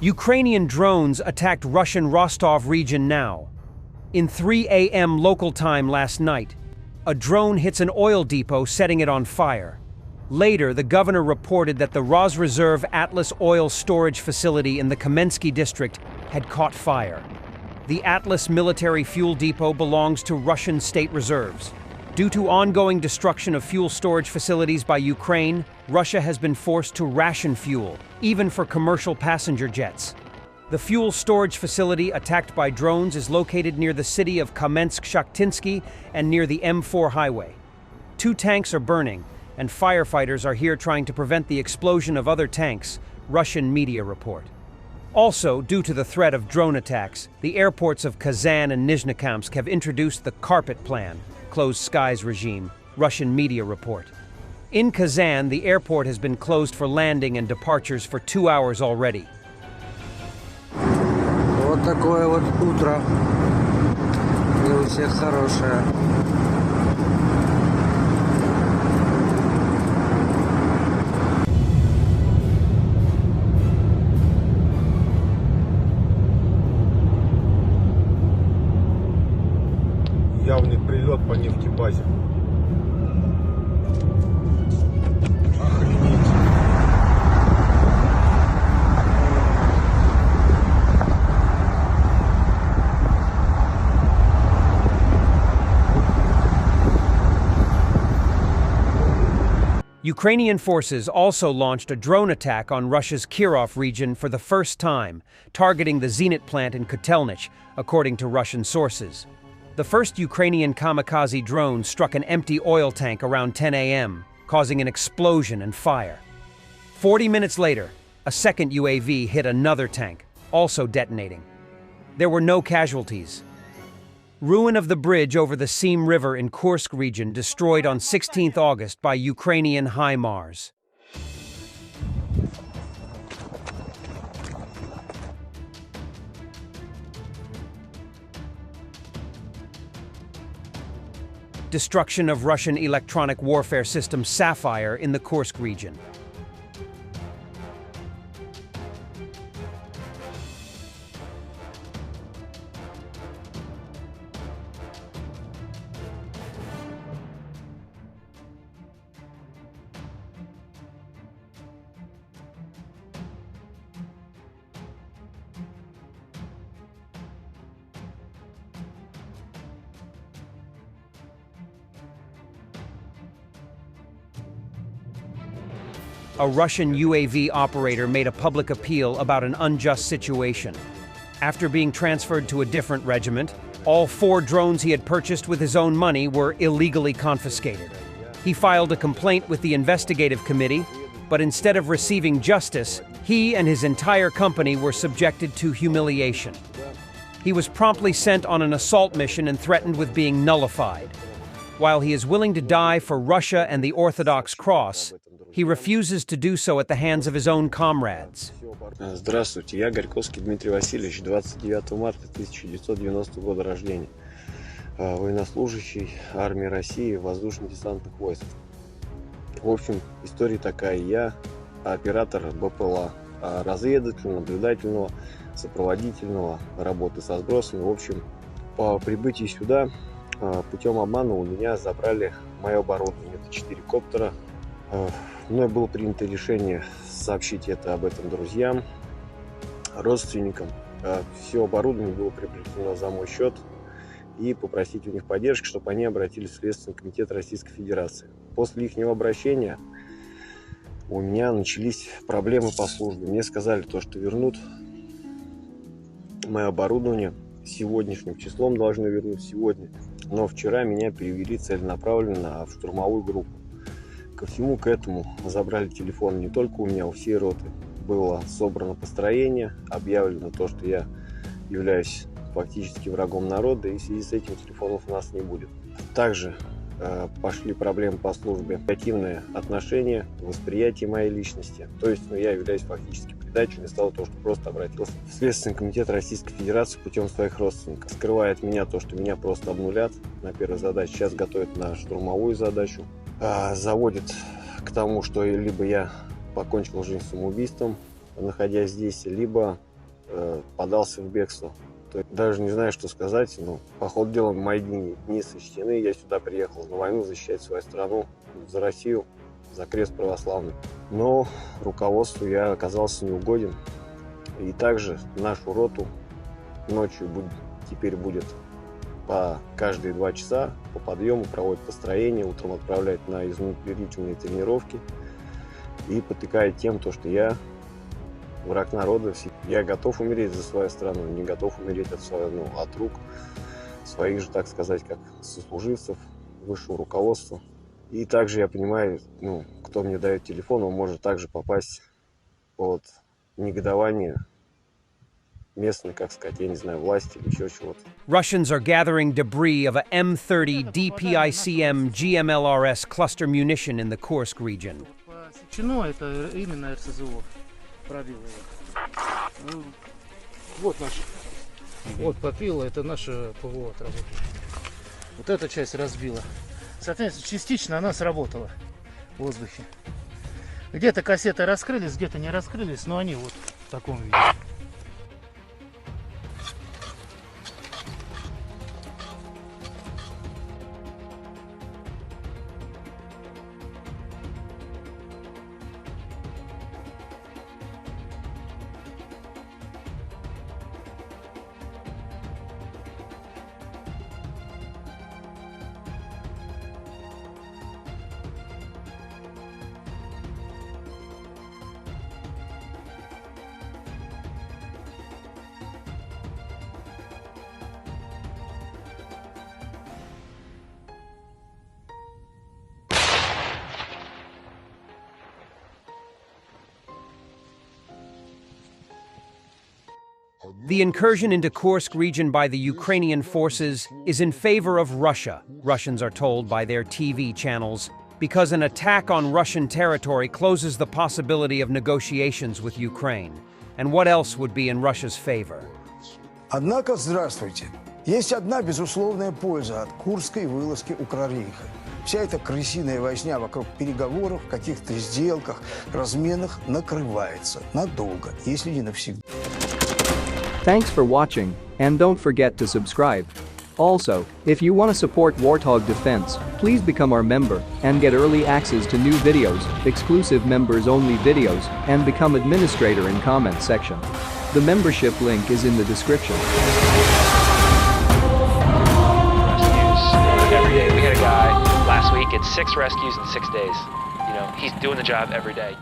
Ukrainian drones attacked Russian Rostov region now. In 3 a.m. local time last night, a drone hits an oil depot, setting it on fire. Later, the governor reported that the Rosreserve Atlas oil storage facility in the Kamensky district had caught fire. The Atlas military fuel depot belongs to Russian state reserves. Due to ongoing destruction of fuel storage facilities by Ukraine, Russia has been forced to ration fuel, even for commercial passenger jets. The fuel storage facility attacked by drones is located near the city of Kamensk-Shakhtinsky and near the M4 highway. 2 tanks are burning, and firefighters are here trying to prevent the explosion of other tanks, Russian media report. Also, due to the threat of drone attacks, the airports of Kazan and Nizhnekamsk have introduced the carpet plan, closed skies regime, Russian media report. In Kazan, the airport has been closed for landing and departures for 2 hours already. Вот такое вот утро. И у всех хорошее. Явный прилет по нефтебазе. Охренеть. Ukrainian forces also launched a drone attack on Russia's Kirov region for the first time, targeting the Zenit plant in Kotelnich, according to Russian sources. The first Ukrainian kamikaze drone struck an empty oil tank around 10 a.m., causing an explosion and fire. 40 minutes later, a second UAV hit another tank, also detonating. There were no casualties. Ruin of the bridge over the Seam River in Kursk region destroyed on 16 August by Ukrainian HIMARS. Destruction of Russian electronic warfare system Sapphire in the Kursk region. A Russian UAV operator made a public appeal about an unjust situation. After being transferred to a different regiment, all 4 drones he had purchased with his own money were illegally confiscated. He filed a complaint with the investigative committee, but instead of receiving justice, he and his entire company were subjected to humiliation. He was promptly sent on an assault mission and threatened with being nullified. While he is willing to die for Russia and the Orthodox cross, he refuses to do so at the hands of his own comrades. Здравствуйте, я Горьковский Дмитрий Васильевич, 29 марта 1990 года рождения, военнослужащий армии России, воздушно-десантных войск. В общем, история такая: я оператор БПЛА, разведывательного, наблюдательного, сопроводительного, работы со сбросами. В общем, по прибытии сюда путем обмана у меня забрали мое оборудование. Это 4 коптера. Мной было принято решение сообщить об этом друзьям, родственникам. Все оборудование было приобретено за мой счет и попросить у них поддержки, чтобы они обратились в Следственный комитет Российской Федерации. После их обращения у меня начались проблемы по службе. Мне сказали что вернут мое оборудование сегодняшним числом, должны вернуть сегодня. Но вчера меня перевели целенаправленно в штурмовую группу. Ко всему к этому забрали телефон не только у меня, у всей роты. Было собрано построение, объявлено то, что я являюсь фактически врагом народа, и в связи с этим телефонов у нас не будет. Также пошли проблемы по службе, негативное отношение, восприятие моей личности. То есть я являюсь фактически предателем, вместо того, что просто обратился в Следственный комитет Российской Федерации путем своих родственников. Скрывая от меня то, что меня просто обнулят на первой задаче, сейчас готовят на штурмовую задачу. Заводит к тому, что либо я покончил жизнь самоубийством, находясь здесь, либо подался в бегство. То есть, даже не знаю, что сказать, но по ходу дела мои дни сочтены. Я сюда приехал на войну защищать свою страну, за Россию, за крест православный. Но руководству я оказался неугоден. И также нашу роту ночью теперь будет по каждые 2 часа по подъему проводит построение, утром отправляет на изнурительные тренировки и потыкает тем, что я враг народа. Я готов умереть за свою страну, не готов умереть от рук своих же, так сказать, как сослуживцев, высшего руководства. И также я понимаю, кто мне дает телефон, он может также попасть под негодование местной, как сказать, я не знаю, власти или еще чего-то. Russians are gathering debris of a M30 DPICM GMLRS cluster munition in the Kursk region. Это именно РСЗО пробило его. Вот наш. Вот попило, это наша ПВО отработала. Вот эта часть разбила. Соответственно, частично она сработала в воздухе. Где-то кассеты раскрылись, где-то не раскрылись, но они вот в таком виде. The incursion into Kursk region by the Ukrainian forces is in favor of Russia, Russians are told by their TV channels, because an attack on Russian territory closes the possibility of negotiations with Ukraine. And what else would be in Russia's favor? Однако, здравствуйте, есть одна безусловная польза от курской вылазки Укррейха. Вся эта крысиная возня вокруг переговоров, каких-то сделках, разменах накрывается надолго, если не навсегда. Thanks for watching, and don't forget to subscribe. Also, if you want to support Warthog Defense, please become our member and get early access to new videos, exclusive members-only videos, and become administrator in comment section. The membership link is in the description. Rescues every day. We had a guy last week at 6 rescues in 6 days. He's doing the job every day.